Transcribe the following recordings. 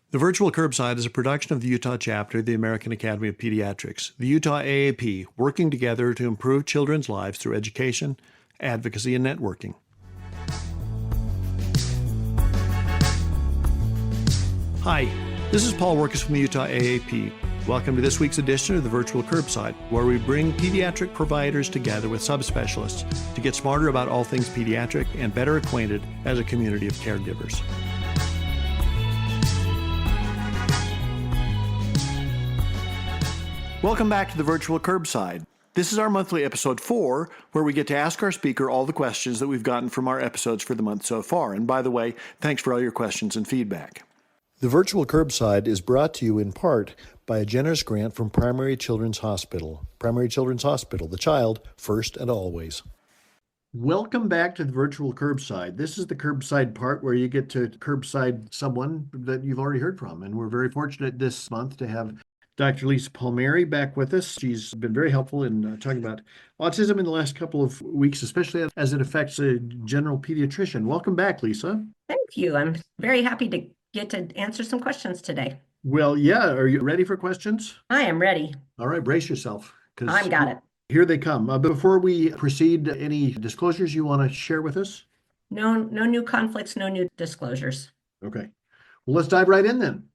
The Virtual Curbside is a production of the Utah chapter of the American Academy of Pediatrics, the Utah AAP, working together to improve children's lives through education, advocacy, and networking. Hi, this is Paul Wirkus from the Utah AAP. Welcome to this week's edition of the Virtual Curbside, where we bring pediatric providers together with subspecialists to get smarter about all things pediatric and better acquainted as a community of caregivers. Welcome back to the Virtual Curbside. This is our monthly episode 4, where we get to ask our speaker all the questions that we've gotten from our episodes for the month so far. And by the way, thanks for all your questions and feedback. The Virtual Curbside is brought to you in part by a generous grant from Primary Children's Hospital. Primary Children's Hospital, the child first and always. Welcome back to the Virtual Curbside. This is the curbside part where you get to curbside someone that you've already heard from. And we're very fortunate this month to have Dr. Lisa Palmieri back with us. She's been very helpful in talking about autism in the last couple of weeks, especially as it affects a general pediatrician. Welcome back, Lisa. Thank you. I'm very happy to get to answer some questions today. Well, yeah. Are you ready for questions? I am ready. All right, brace yourself. I've got it. Here they come. Before we proceed, any disclosures you want to share with us? No new conflicts, no new disclosures. Okay. Well, let's dive right in then.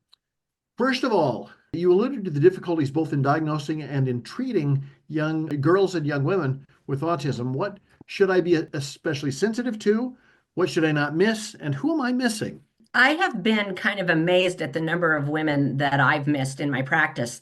First of all, you alluded to the difficulties both in diagnosing and in treating young girls and young women with autism. What should I be especially sensitive to? What should I not miss? And who am I missing? I have been kind of amazed at the number of women that I've missed in my practice.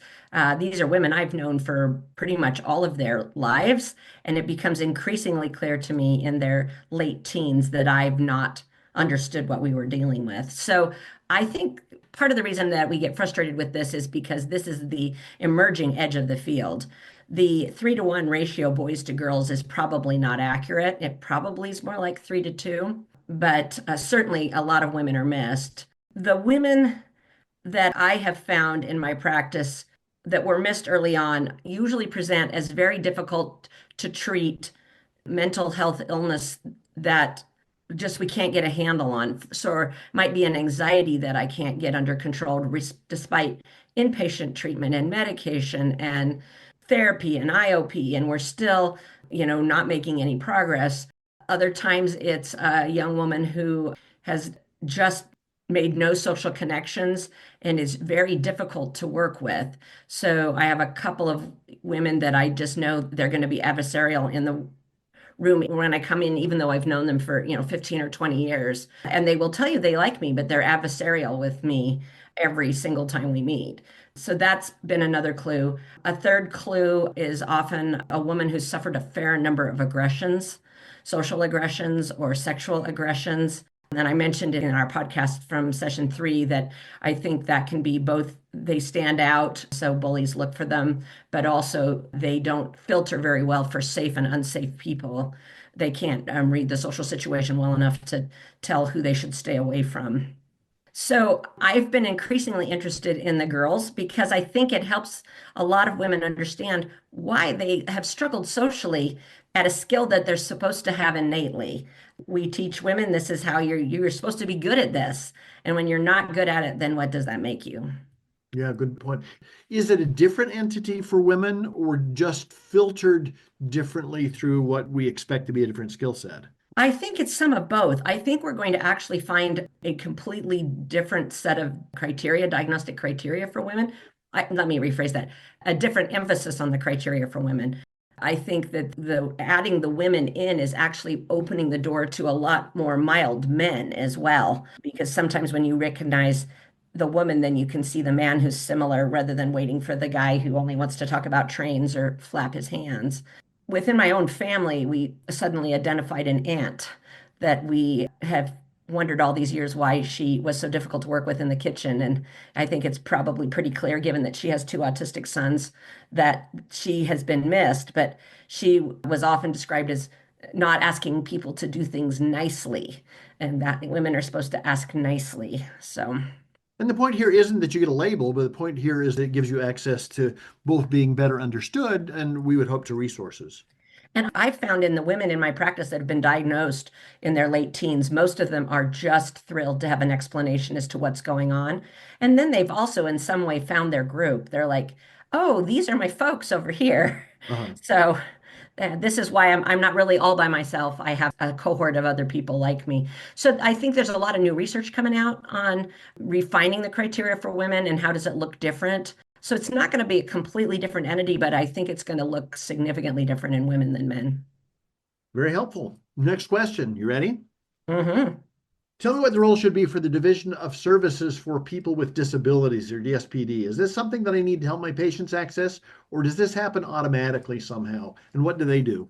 These are women I've known for pretty much all of their lives, and it becomes increasingly clear to me in their late teens that I've not understood what we were dealing with. So I think part of the reason that we get frustrated with this is because this is the emerging edge of the field. The 3-to-1 ratio boys to girls is probably not accurate. It probably is more like 3-to-2, but certainly a lot of women are missed. The women that I have found in my practice that were missed early on usually present as very difficult to treat mental health illness that just we can't get a handle on. So it might be an anxiety that I can't get under control despite inpatient treatment and medication and therapy and IOP, and we're still, not making any progress. Other times it's a young woman who has just made no social connections and is very difficult to work with. So I have a couple of women that I just know they're going to be adversarial in the room when I come in, even though I've known them for 15 or 20 years, and they will tell you they like me, but they're adversarial with me every single time we meet. So that's been another clue. A third clue is often a woman who's suffered a fair number of aggressions, social aggressions or sexual aggressions. And I mentioned in our podcast from session 3 that I think that can be both they stand out, so bullies look for them, but also they don't filter very well for safe and unsafe people. They can't read the social situation well enough to tell who they should stay away from. So I've been increasingly interested in the girls because I think it helps a lot of women understand why they have struggled socially at a skill that they're supposed to have innately. We teach women this is how you're supposed to be good at this. And when you're not good at it, then what does that make you? Yeah, good point. Is it a different entity for women or just filtered differently through what we expect to be a different skill set? I think it's some of both. I think we're going to actually find a completely different set of criteria, diagnostic criteria for women. Let me rephrase that. A different emphasis on the criteria for women. I think that adding the women in is actually opening the door to a lot more mild men as well, because sometimes when you recognize the woman, then you can see the man who's similar rather than waiting for the guy who only wants to talk about trains or flap his hands. Within my own family, we suddenly identified an aunt that we have wondered all these years why she was so difficult to work with in the kitchen. And I think it's probably pretty clear, given that she has 2 autistic sons, that she has been missed. But she was often described as not asking people to do things nicely, and that women are supposed to ask nicely. And the point here isn't that you get a label, but the point here is that it gives you access to both being better understood and we would hope to resources. And I've found in the women in my practice that have been diagnosed in their late teens, most of them are just thrilled to have an explanation as to what's going on. And then they've also, in some way, found their group. They're like, oh, these are my folks over here. Uh-huh. So this is why I'm not really all by myself. I have a cohort of other people like me. So I think there's a lot of new research coming out on refining the criteria for women and how does it look different. So it's not going to be a completely different entity, but I think it's going to look significantly different in women than men. Very helpful. Next question. You ready? Hmm. Tell me what the role should be for the Division of Services for People with Disabilities, or DSPD. Is this something that I need to help my patients access, or does this happen automatically somehow? And what do they do?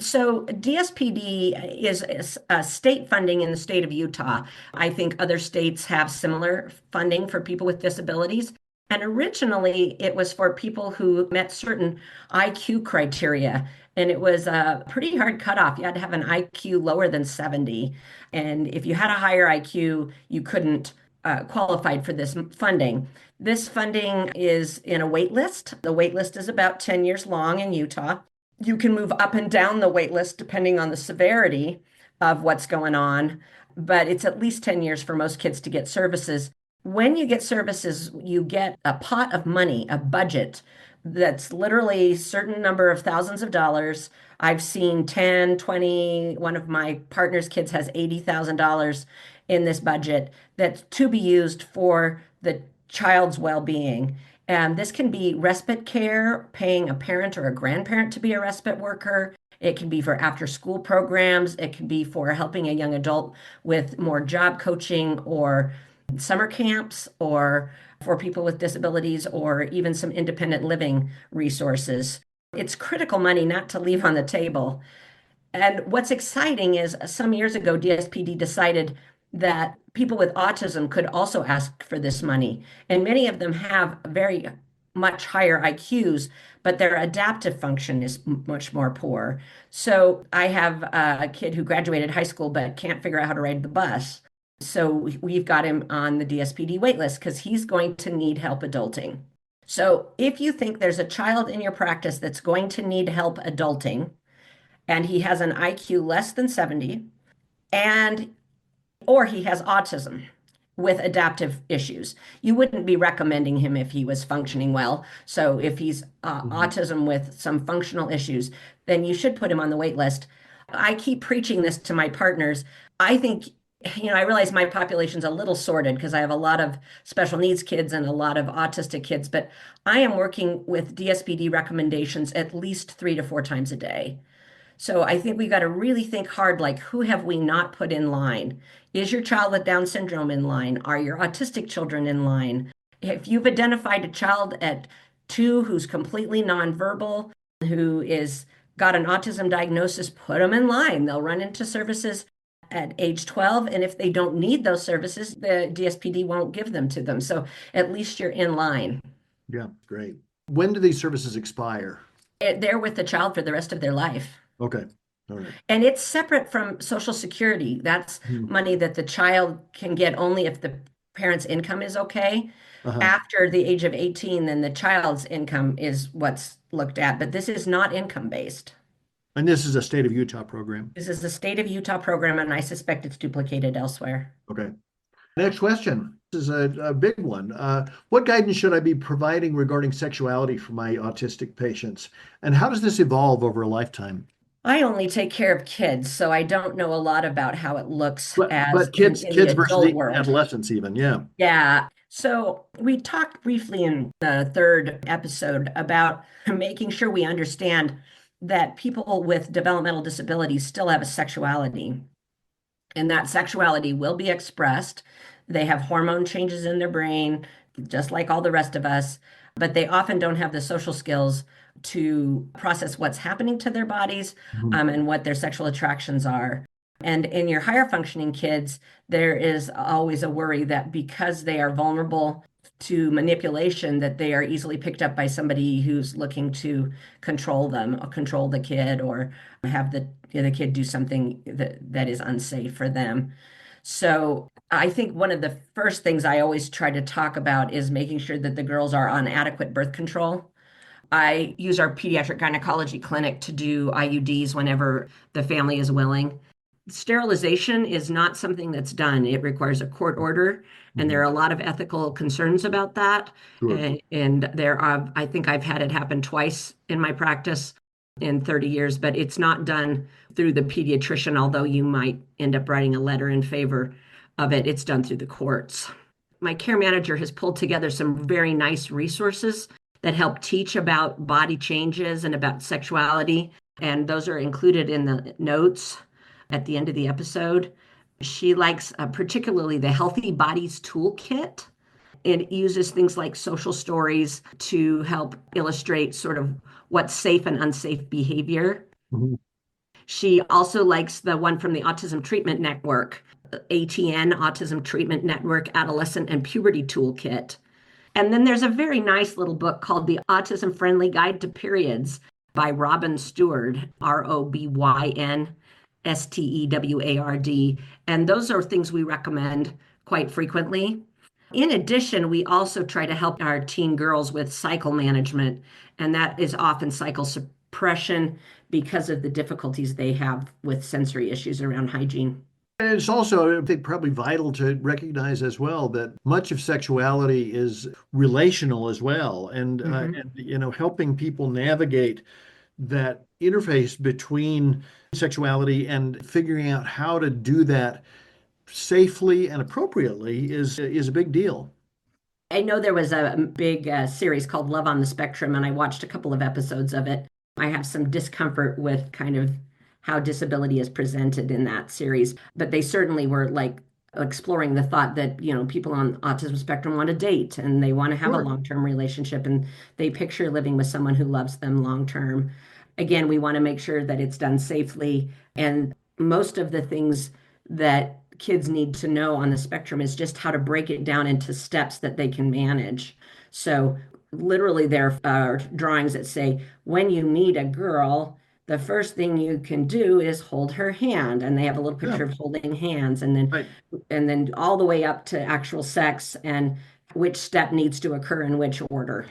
So DSPD is a state funding in the state of Utah. I think other states have similar funding for people with disabilities. And originally, it was for people who met certain IQ criteria. And it was a pretty hard cutoff. You had to have an IQ lower than 70. And if you had a higher IQ, you couldn't qualified for this funding. This funding is in a wait list. The wait list is about 10 years long in Utah. You can move up and down the wait list depending on the severity of what's going on, but it's at least 10 years for most kids to get services. When you get services, you get a pot of money, a budget that's literally a certain number of thousands of dollars. I've seen 10, 20. One of my partner's kids has $80,000 in this budget that's to be used for the child's well-being. And this can be respite care, paying a parent or a grandparent to be a respite worker. It can be for after school programs. It can be for helping a young adult with more job coaching or summer camps, or for people with disabilities, or even some independent living resources. It's critical money not to leave on the table. And what's exciting is some years ago, DSPD decided that people with autism could also ask for this money. And many of them have very much higher IQs, but their adaptive function is much more poor. So I have a kid who graduated high school but can't figure out how to ride the bus. So we've got him on the DSPD waitlist because he's going to need help adulting. So if you think there's a child in your practice that's going to need help adulting, and he has an IQ less than 70, and or he has autism with adaptive issues. You wouldn't be recommending him if he was functioning well. So if he's Mhm. autism with some functional issues, then you should put him on the wait list. I keep preaching this to my partners. I think, I realize my population's a little sorted because I have a lot of special needs kids and a lot of autistic kids, but I am working with DSPD recommendations at least 3 to 4 times a day. So I think we got to really think hard, like, who have we not put in line? Is your child with Down syndrome in line? Are your autistic children in line? If you've identified a child at 2 who's completely nonverbal, who is got an autism diagnosis, put them in line. They'll run into services at age 12, and if they don't need those services, the DSPD won't give them to them. So at least you're in line. Yeah, great. When do these services expire? They're with the child for the rest of their life. Okay. All right. And it's separate from Social Security. That's Mhm. money that the child can get only if the parent's income is okay. Uh-huh. After the age of 18, then the child's income is what's looked at. But this is not income based. And this is a state of Utah program. This is the state of Utah program, and I suspect it's duplicated elsewhere. Okay. Next question. This is a big one. What guidance should I be providing regarding sexuality for my autistic patients? And how does this evolve over a lifetime? I only take care of kids, so I don't know a lot about how it looks as But in, kids, in the kids versus adult world. adolescents even, yeah. Yeah. So we talked briefly in the third episode about making sure we understand that people with developmental disabilities still have a sexuality, and that sexuality will be expressed. They have hormone changes in their brain, just like all the rest of us, but they often don't have the social skills to process what's happening to their bodies, Mhm. and what their sexual attractions are. And in your higher functioning kids, there is always a worry that because they are vulnerable to manipulation, that they are easily picked up by somebody who's looking to control them, or control the kid, or have the kid do something that is unsafe for them. So I think one of the first things I always try to talk about is making sure that the girls are on adequate birth control. I use our pediatric gynecology clinic to do IUDs whenever the family is willing. Sterilization is not something that's done. It requires a court order, and there Mhm. are a lot of ethical concerns about that. Sure. And there are, I think I've had it happen twice in my practice in 30 years, but it's not done through the pediatrician, although you might end up writing a letter in favor of it. It's done through the courts. My care manager has pulled together some very nice resources that help teach about body changes and about sexuality. And those are included in the notes at the end of the episode. She likes particularly the Healthy Bodies Toolkit. It uses things like social stories to help illustrate sort of what's safe and unsafe behavior. Mhm. She also likes the one from the Autism Treatment Network, ATN, Autism Treatment Network Adolescent and Puberty Toolkit. And then there's a very nice little book called The Autism Friendly Guide to Periods by Robin Stewart, ROBYN STEWARD. And those are things we recommend quite frequently. In addition, we also try to help our teen girls with cycle management, and that is often cycle suppression because of the difficulties they have with sensory issues around hygiene. And it's also, I think, probably vital to recognize as well that much of sexuality is relational as well, Mhm. and helping people navigate that interface between sexuality and figuring out how to do that safely and appropriately is a big deal. I know there was a big series called Love on the Spectrum, and I watched a couple of episodes of it. I have some discomfort with kind of how disability is presented in that series, but they certainly were like exploring the thought that, people on autism spectrum want to date and they want to have a Sure. long-term relationship and they picture living with someone who loves them long-term. Again, we want to make sure that it's done safely, and most of the things that kids need to know on the spectrum is just how to break it down into steps that they can manage. So, literally, there are drawings that say, when you meet a girl, the first thing you can do is hold her hand. And they have a little Yeah. picture of holding hands, and then Right. all the way up to actual sex and which step needs to occur in which order.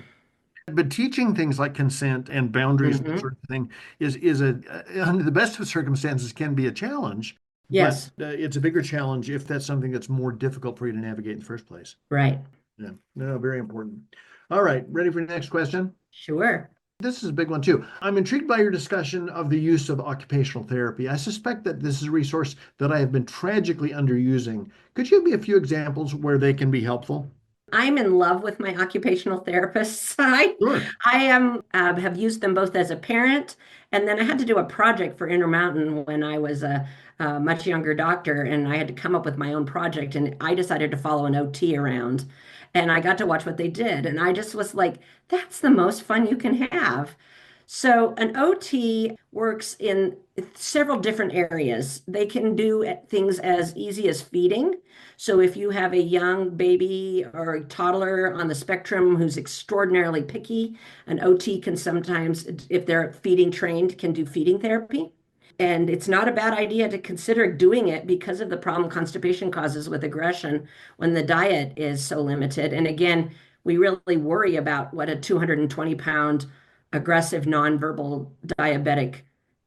But teaching things like consent and boundaries and that Hmm. sort of thing is under the best of circumstances can be a challenge, but Yes, it's a bigger challenge if that's something that's more difficult for you to navigate in the first place. right. Yeah, no, very important. All right, ready for the next question? Sure. This is a big one too. I'm intrigued by your discussion of the use of occupational therapy. I suspect that this is a resource that I have been tragically underusing. Could you give me a few examples where they can be helpful? I'm in love with my occupational therapists. Sure. I am have used them both as a parent, and then I had to do a project for Intermountain when I was a much younger doctor, and I had to come up with my own project, and I decided to follow an OT around, and I got to watch what they did, and I just was like, that's the most fun you can have. So an OT works in several different areas. They can do things as easy as feeding. So if you have a young baby or a toddler on the spectrum who's extraordinarily picky, an OT can sometimes, if they're feeding trained, can do feeding therapy. And it's not a bad idea to consider doing it because of the problem constipation causes with aggression when the diet is so limited. And again, we really worry about what a 220-pound aggressive nonverbal diabetic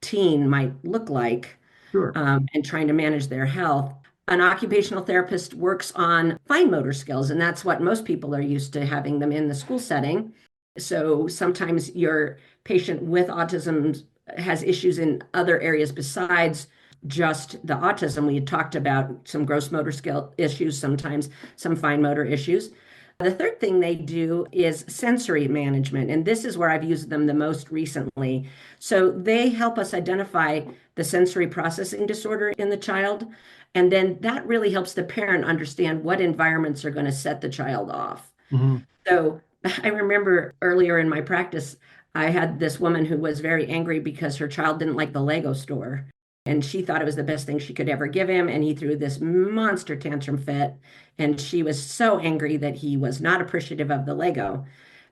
teen might look like, Sure. and trying to manage their health. An occupational therapist works on fine motor skills, and that's what most people are used to having them in the school setting. So sometimes your patient with autism has issues in other areas besides just the autism. We had talked about some gross motor skill issues, sometimes some fine motor issues. The third thing they do is sensory management, and this is where I've used them the most recently. So they help us identify the sensory processing disorder in the child, and then that really helps the parent understand what environments are going to set the child off. Mhm. So I remember earlier in my practice, I had this woman who was very angry because her child didn't like the Lego store. And she thought it was the best thing she could ever give him. And he threw this monster tantrum fit. And she was so angry that he was not appreciative of the Lego.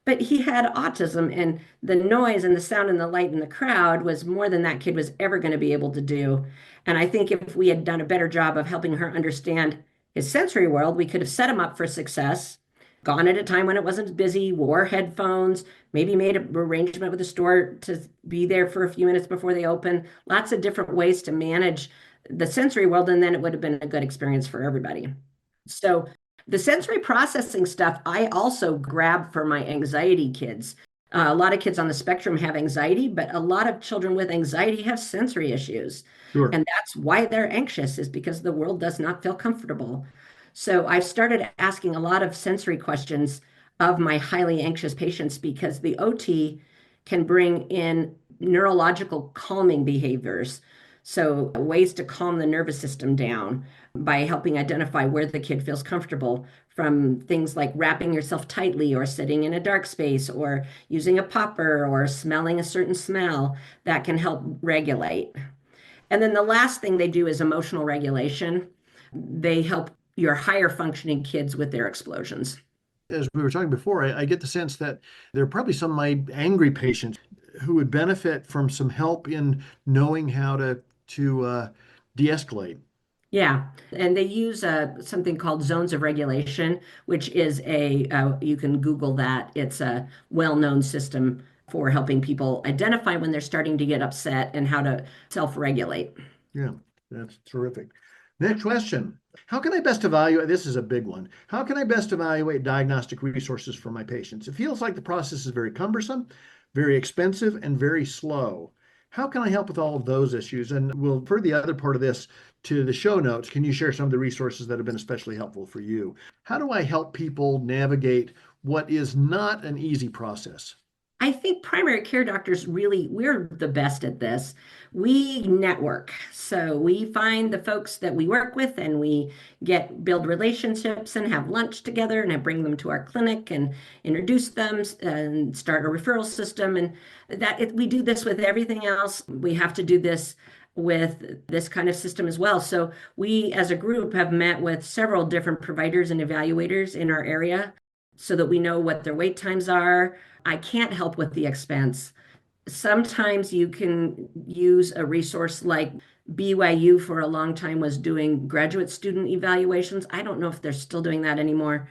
But he had autism, and the noise and the sound and the light in the crowd was more than that kid was ever going to be able to do. And I think if we had done a better job of helping her understand his sensory world, we could have set him up for success, gone at a time when it wasn't busy, wore headphones, maybe made an arrangement with the store to be there for a few minutes before they open. Lots of different ways to manage the sensory world, and then it would have been a good experience for everybody. So the sensory processing stuff, I also grab for my anxiety kids. A lot of kids on the spectrum have anxiety, but a lot of children with anxiety have sensory issues. Sure. And that's why they're anxious, is because the world does not feel comfortable. So I've started asking a lot of sensory questions of my highly anxious patients because the OT can bring in neurological calming behaviors. So ways to calm the nervous system down by helping identify where the kid feels comfortable, from things like wrapping yourself tightly or sitting in a dark space or using a popper or smelling a certain smell that can help regulate. And then the last thing they do is emotional regulation. They help your higher functioning kids with their explosions. As we were talking before, I get the sense that there are probably some of my angry patients who would benefit from some help in knowing how to de-escalate. Yeah, and they use something called zones of regulation, which is you can Google that. It's a well-known system for helping people identify when they're starting to get upset and how to self-regulate. Yeah, that's terrific. Next question. How can I best evaluate? This is a big one. How can I best evaluate diagnostic resources for my patients? It feels like the process is very cumbersome, very expensive, and very slow. How can I help with all of those issues? And we'll refer the other part of this to the show notes. Can you share some of the resources that have been especially helpful for you? How do I help people navigate what is not an easy process? I think primary care doctors really, we're the best at this. We network. So we find the folks that we work with and we build relationships and have lunch together, and I bring them to our clinic and introduce them and start a referral system. And we do this with everything else. We have to do this with this kind of system as well. So we as a group have met with several different providers and evaluators in our area so that we know what their wait times are. I can't help with the expense. Sometimes you can use a resource like BYU for a long time was doing graduate student evaluations. I don't know if they're still doing that anymore.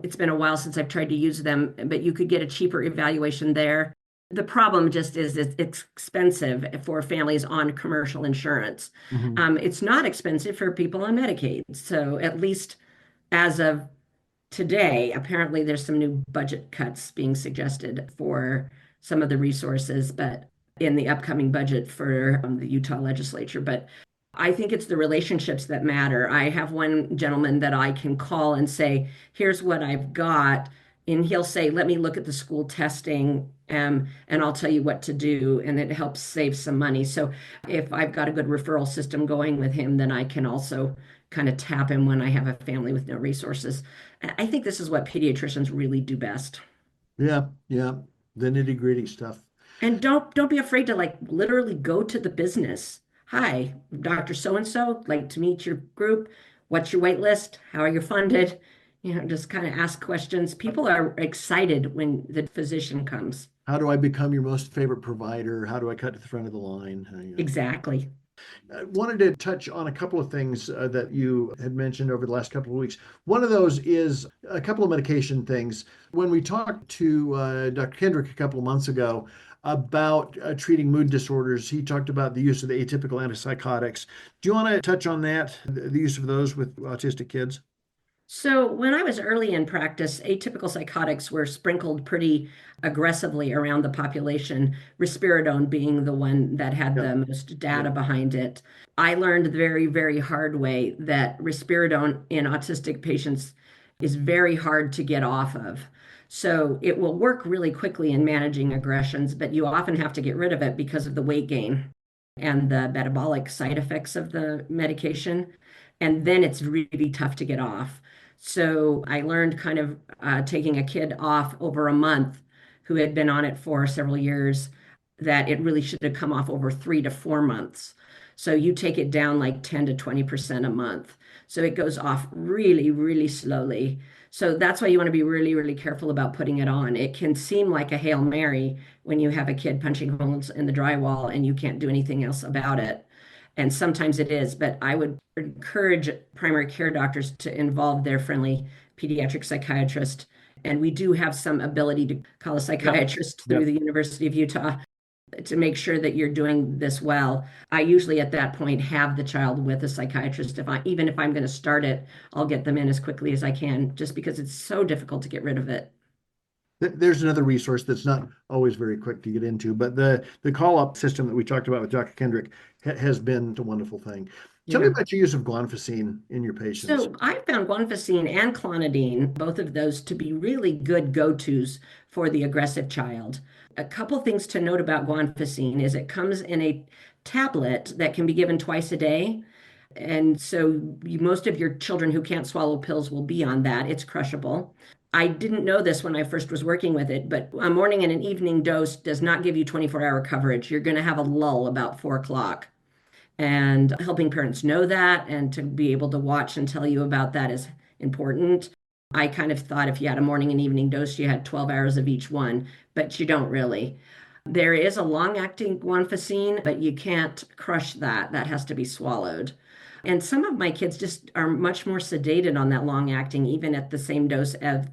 It's been a while since I've tried to use them, but you could get a cheaper evaluation there. The problem just is it's expensive for families on commercial insurance. Mhm. It's not expensive for people on Medicaid. So at least as of today, apparently there's some new budget cuts being suggested for some of the resources, but in the upcoming budget for the Utah legislature. But I think it's the relationships that matter. I have one gentleman that I can call and say, here's what I've got. And he'll say, let me look at the school testing, and I'll tell you what to do. And it helps save some money. So if I've got a good referral system going with him, then I can also kind of tap him when I have a family with no resources. I think this is what pediatricians really do best. Yeah, yeah, the nitty-gritty stuff. And don't be afraid to like literally go to the business. Hi, Dr. So and so, like to meet your group. What's your wait list? How are you funded? Just kind of ask questions. People are excited when the physician comes. How do I become your most favorite provider? How do I cut to the front of the line? Exactly. I wanted to touch on a couple of things that you had mentioned over the last couple of weeks. One of those is a couple of medication things. When we talked to Dr. Kendrick a couple of months ago about treating mood disorders, he talked about the use of the atypical antipsychotics. Do you want to touch on that, the use of those with autistic kids? So when I was early in practice, atypical psychotics were sprinkled pretty aggressively around the population, risperidone being the one that had Yeah, the most yeah. data behind it. I learned the very, very hard way that risperidone in autistic patients is very hard to get off of. So it will work really quickly in managing aggressions, but you often have to get rid of it because of the weight gain and the metabolic side effects of the medication. And then it's really tough to get off. So I learned kind of taking a kid off over a month who had been on it for several years, that it really should have come off over 3 to 4 months. So you take it down like 10 to 20% a month. So it goes off really, really slowly. So that's why you want to be really, really careful about putting it on. It can seem like a Hail Mary when you have a kid punching holes in the drywall and you can't do anything else about it. And sometimes it is, but I would encourage primary care doctors to involve their friendly pediatric psychiatrist And we do have some ability to call a psychiatrist through the University of Utah to make sure that you're doing this well. I usually at that point have the child with a psychiatrist. Even if I'm going to start it, I'll get them in as quickly as I can, just because it's so difficult to get rid of it. There's another resource that's not always very quick to get into, but the call-up system that we talked about with Dr. Kendrick has been a wonderful thing. Tell me about your use of guanfacine in your patients. So I found guanfacine and clonidine, both of those, to be really good go-tos for the aggressive child. A couple things to note about guanfacine is it comes in a tablet that can be given twice a day. And so most of your children who can't swallow pills will be on that. It's crushable. I didn't know this when I first was working with it, but a morning and an evening dose does not give you 24-hour coverage. You're going to have a lull about 4 o'clock. And helping parents know that and to be able to watch and tell you about that is important. I kind of thought if you had a morning and evening dose, you had 12 hours of each one, but you don't really. There is a long-acting guanfacine, but you can't crush that. That has to be swallowed. And some of my kids just are much more sedated on that long-acting, even at the same dose as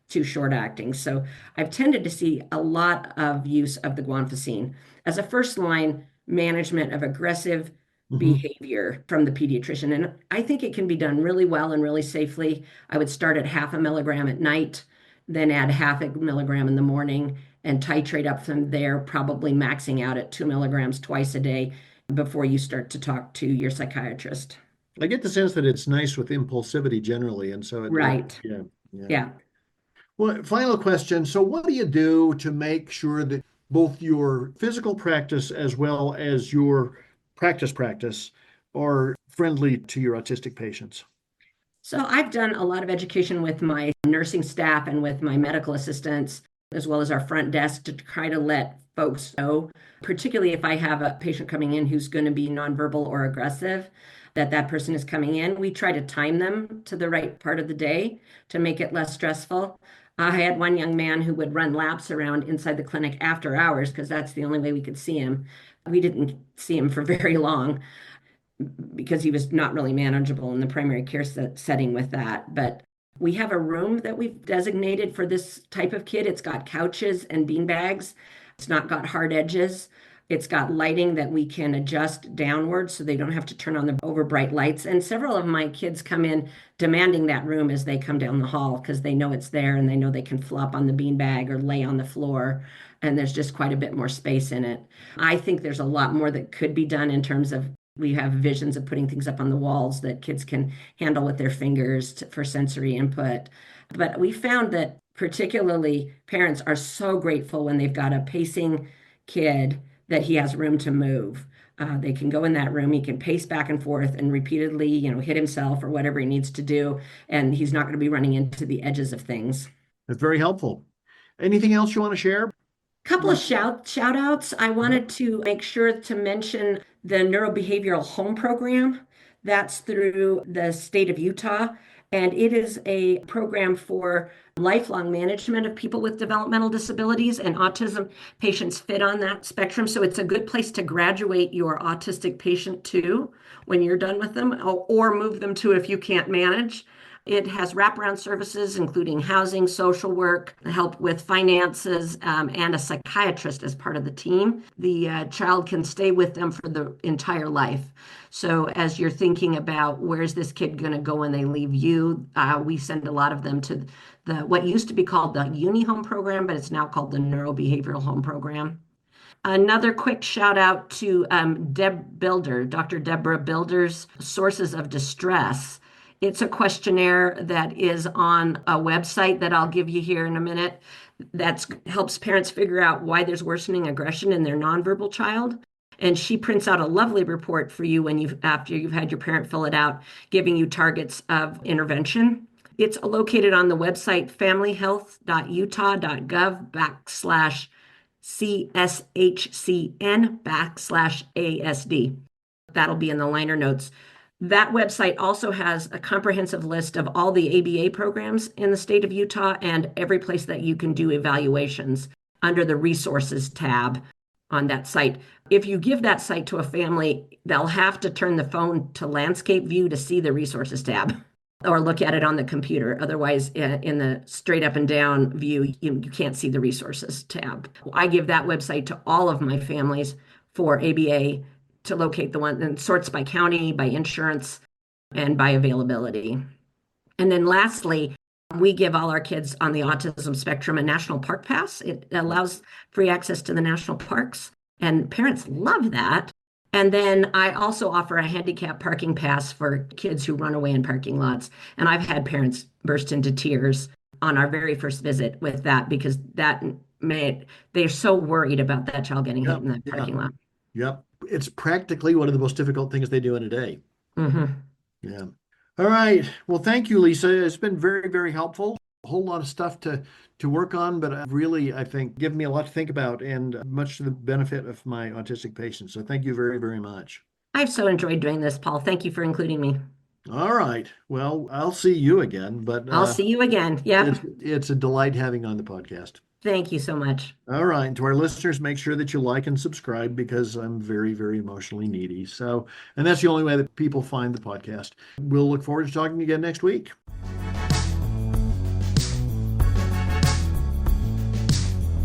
2 short-acting. So I've tended to see a lot of use of the guanfacine as a first-line management of aggressive behavior from the pediatrician. And I think it can be done really well and really safely. I would start at 0.5 milligram at night, then add 0.5 milligram in the morning and titrate up from there, probably maxing out at 2 milligrams twice a day before you start to talk to your psychiatrist. I get the sense that it's nice with impulsivity generally, and so Right. Yeah. Well, final question. So what do you do to make sure that both your physical practice as well as your practice are friendly to your autistic patients? So I've done a lot of education with my nursing staff and with my medical assistants, as well as our front desk, to try to let folks know, particularly if I have a patient coming in who's going to be nonverbal or aggressive, that person is coming in. We try to time them to the right part of the day to make it less stressful. I had one young man who would run laps around inside the clinic after hours because that's the only way we could see him. We didn't see him for very long because he was not really manageable in the primary care setting with that. But we have a room that we've designated for this type of kid. It's got couches and bean bags. It's not got hard edges. It's got lighting that we can adjust downward so they don't have to turn on the over bright lights. And several of my kids come in demanding that room as they come down the hall because they know it's there and they know they can flop on the beanbag or lay on the floor. And there's just quite a bit more space in it. I think there's a lot more that could be done in terms of we have visions of putting things up on the walls that kids can handle with their fingers for sensory input. But we found that particularly parents are so grateful when they've got a pacing kid that he has room to move. They can go in that room, he can pace back and forth and repeatedly, hit himself or whatever he needs to do, and he's not going to be running into the edges of things. That's very helpful. Anything else you want to share? Couple of shout outs. I wanted to make sure to mention the neurobehavioral home program. That's through the state of Utah. And it is a program for lifelong management of people with developmental disabilities, and autism patients fit on that spectrum. So it's a good place to graduate your autistic patient to when you're done with them, or move them to if you can't manage. It has wraparound services, including housing, social work, help with finances, and a psychiatrist as part of the team. The child can stay with them for the entire life. So as you're thinking about where's this kid going to go when they leave you, we send a lot of them to what used to be called the Uni Home program, but it's now called the Neurobehavioral Home program. Another quick shout out to Dr. Deborah Builder's Sources of Distress. It's a questionnaire that is on a website that I'll give you here in a minute that helps parents figure out why there's worsening aggression in their nonverbal child. And she prints out a lovely report for you after you've had your parent fill it out, giving you targets of intervention. It's located on the website familyhealth.utah.gov/CSHCN/ASD. That'll be in the liner notes. That website also has a comprehensive list of all the ABA programs in the state of Utah and every place that you can do evaluations under the resources tab on that site. If you give that site to a family, they'll have to turn the phone to landscape view to see the resources tab. or look at it on the computer. Otherwise, in the straight up and down view, you can't see the resources tab. I give that website to all of my families for ABA to locate the one, and sorts by county, by insurance, and by availability. And then lastly, we give all our kids on the autism spectrum a national park pass. It allows free access to the national parks, and parents love that. And then I also offer a handicap parking pass for kids who run away in parking lots. And I've had parents burst into tears on our very first visit with that, because they're so worried about that child getting hit in the parking lot. Yep. It's practically one of the most difficult things they do in a day. Mm-hmm. Yeah. All right. Well, thank you, Lisa. It's been very, very helpful. A whole lot of stuff to work on, but really, I think, given me a lot to think about, and much to the benefit of my autistic patients. So thank you very, very much. I've so enjoyed doing this, Paul. Thank you for including me. All right. Well, I'll see you again, but I'll see you again. Yeah. It's a delight having on the podcast. Thank you so much. All right. And to our listeners, make sure that you like and subscribe, because I'm very, very emotionally needy. So, and that's the only way that people find the podcast. We'll look forward to talking again next week.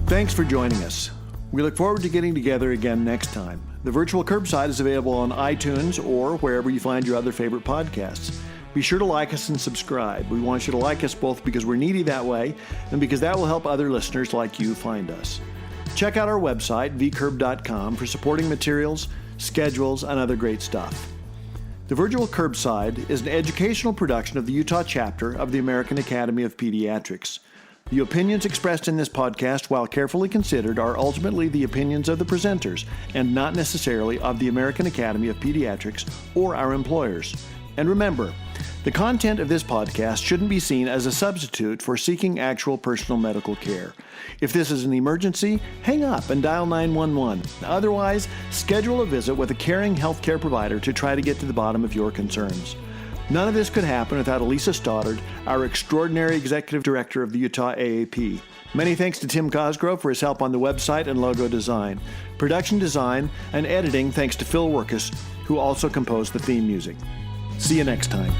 Thanks for joining us. We look forward to getting together again next time. The virtual curbside is available on iTunes or wherever you find your other favorite podcasts. Be sure to like us and subscribe. We want you to like us both because we're needy that way, and because that will help other listeners like you find us. Check out our website, vcurb.com, for supporting materials, schedules, and other great stuff. The Virtual Curbside is an educational production of the Utah chapter of the American Academy of Pediatrics. The opinions expressed in this podcast, while carefully considered, are ultimately the opinions of the presenters and not necessarily of the American Academy of Pediatrics or our employers. And remember, the content of this podcast shouldn't be seen as a substitute for seeking actual personal medical care. If this is an emergency, hang up and dial 911. Otherwise, schedule a visit with a caring healthcare provider to try to get to the bottom of your concerns. None of this could happen without Elisa Stoddard, our extraordinary executive director of the Utah AAP. Many thanks to Tim Cosgrove for his help on the website and logo design. Production design and editing thanks to Phil Wirkus, who also composed the theme music. See you next time.